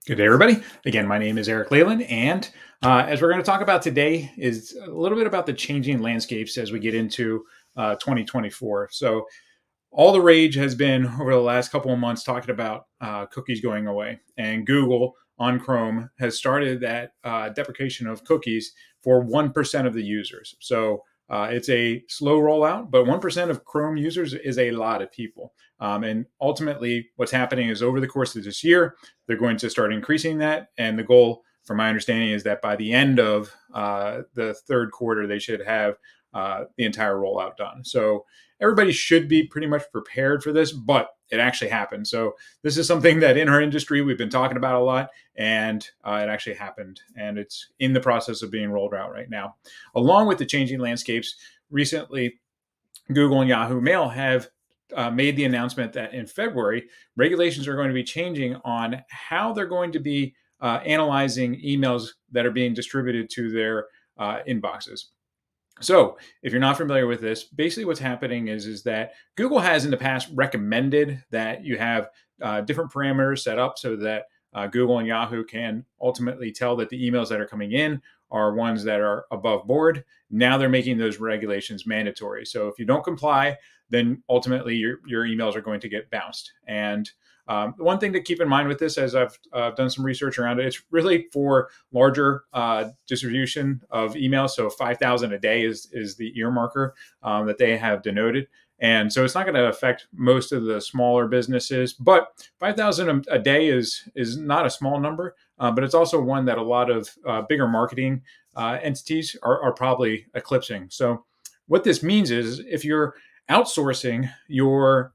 Good day, everybody. Again, my name is Eric Leyland, and as we're going to talk about today is a little bit about the changing landscapes as we get into 2024. So all the rage has been over the last couple of months talking about cookies going away, and Google on Chrome has started that deprecation of cookies for 1% of the users. So it's a slow rollout, but 1% of Chrome users is a lot of people. And ultimately, what's happening is over the course of this year, they're going to start increasing that. And the goal, from my understanding, is that by the end of the third quarter, they should have the entire rollout done. So everybody should be pretty much prepared for this, but it actually happened. So this is something that in our industry we've been talking about a lot, and it actually happened, and it's in the process of being rolled out right now. Along with the changing landscapes, recently Google and Yahoo Mail have made the announcement that in February, regulations are going to be changing on how they're going to be analyzing emails that are being distributed to their inboxes. So if you're not familiar with this, basically what's happening is that Google has in the past recommended that you have different parameters set up so that Google and Yahoo can ultimately tell that the emails that are coming in are ones that are above board. Now they're making those regulations mandatory. So if you don't comply, then ultimately your emails are going to get bounced. And one thing to keep in mind with this, as I've done some research around it, it's really for larger distribution of emails. So 5,000 a day is the earmarker that they have denoted. And so it's not going to affect most of the smaller businesses, but 5,000 a day is not a small number, but it's also one that a lot of bigger marketing entities are probably eclipsing. So what this means is if you're outsourcing your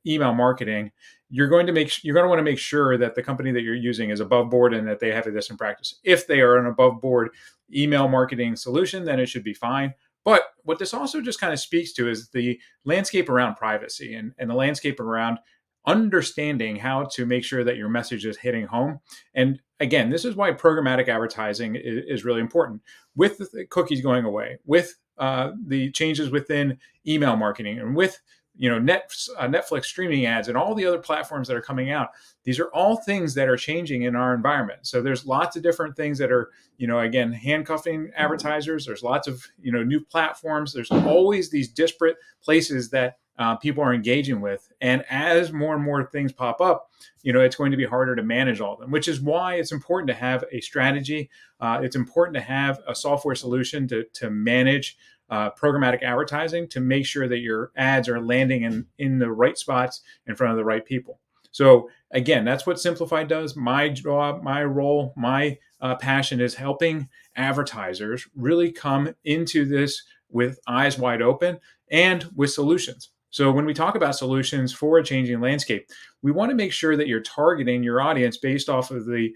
email marketing, you're going to want to make sure that the company that you're using is above board and that they have this in practice. If they are an above board email marketing solution, then it should be fine. But what this also just kind of speaks to is the landscape around privacy and the landscape around understanding how to make sure that your message is hitting home. And again, this is why programmatic advertising is really important. With the cookies going away, with the changes within email marketing, and with Netflix streaming ads and all the other platforms that are coming out, these are all things that are changing in our environment. So there's lots of different things that are, again, handcuffing advertisers. There's lots of, new platforms. There's always these disparate places that people are engaging with. And as more and more things pop up, it's going to be harder to manage all of them, which is why it's important to have a strategy. It's important to have a software solution to manage programmatic advertising, to make sure that your ads are landing in the right spots in front of the right people. So again, that's what Simplified does. My job, my role, my passion is helping advertisers really come into this with eyes wide open and with solutions. So when we talk about solutions for a changing landscape, we want to make sure that you're targeting your audience based off of the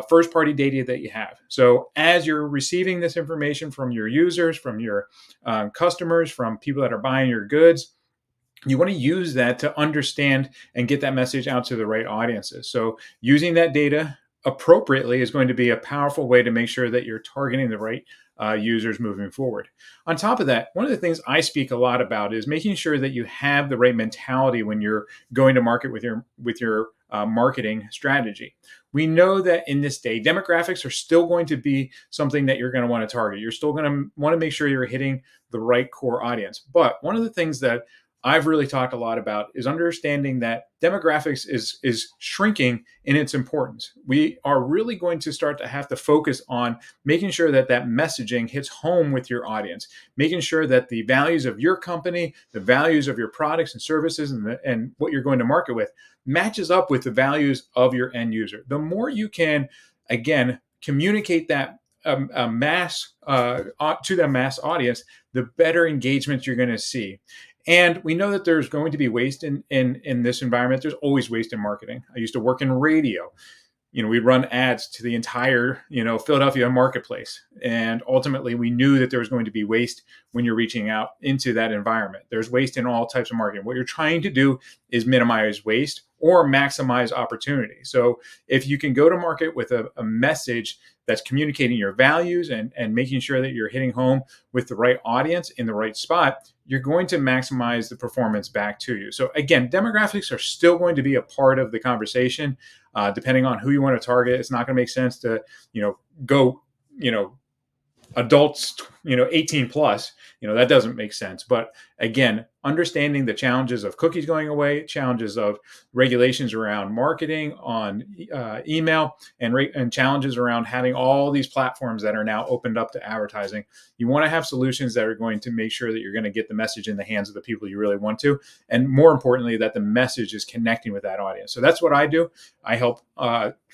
first-party data that you have. So as you're receiving this information from your users, from your customers, from people that are buying your goods, you want to use that to understand and get that message out to the right audiences. So using that data appropriately is going to be a powerful way to make sure that you're targeting the right users moving forward. On top of that, one of the things I speak a lot about is making sure that you have the right mentality when you're going to market with your marketing strategy. We know that in this day, demographics are still going to be something that you're going to want to target. You're still going to want to make sure you're hitting the right core audience. But one of the things that I've really talked a lot about is understanding that demographics is shrinking in its importance. We are really going to start to have to focus on making sure that messaging hits home with your audience, making sure that the values of your company, the values of your products and services, and what you're going to market with matches up with the values of your end user. The more you can, again, communicate that to the mass audience, the better engagement you're going to see. And we know that there's going to be waste in this environment. There's always waste in marketing. I used to work in radio. We'd run ads to the entire, Philadelphia marketplace. And ultimately, we knew that there was going to be waste when you're reaching out into that environment. There's waste in all types of marketing. What you're trying to do is minimize waste or maximize opportunity. So if you can go to market with a message that's communicating your values and making sure that you're hitting home with the right audience in the right spot, you're going to maximize the performance back to you. So again, demographics are still going to be a part of the conversation, depending on who you want to target. It's not going to make sense to, go, adults, 18 plus, that doesn't make sense. But again, understanding the challenges of cookies going away, challenges of regulations around marketing on email, and challenges around having all these platforms that are now opened up to advertising. You want to have solutions that are going to make sure that you're going to get the message in the hands of the people you really want to. And more importantly, that the message is connecting with that audience. So that's what I do. I help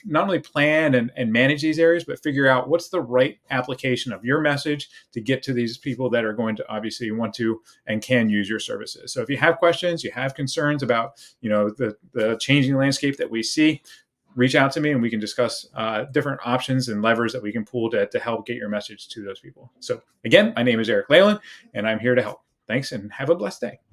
not only plan and manage these areas, but figure out what's the right application of your message to get to these people that are going to obviously want to and can use your services. So if you have questions, you have concerns about, the changing landscape that we see, reach out to me and we can discuss different options and levers that we can pull to help get your message to those people. So again, my name is Eric Leyland and I'm here to help. Thanks and have a blessed day.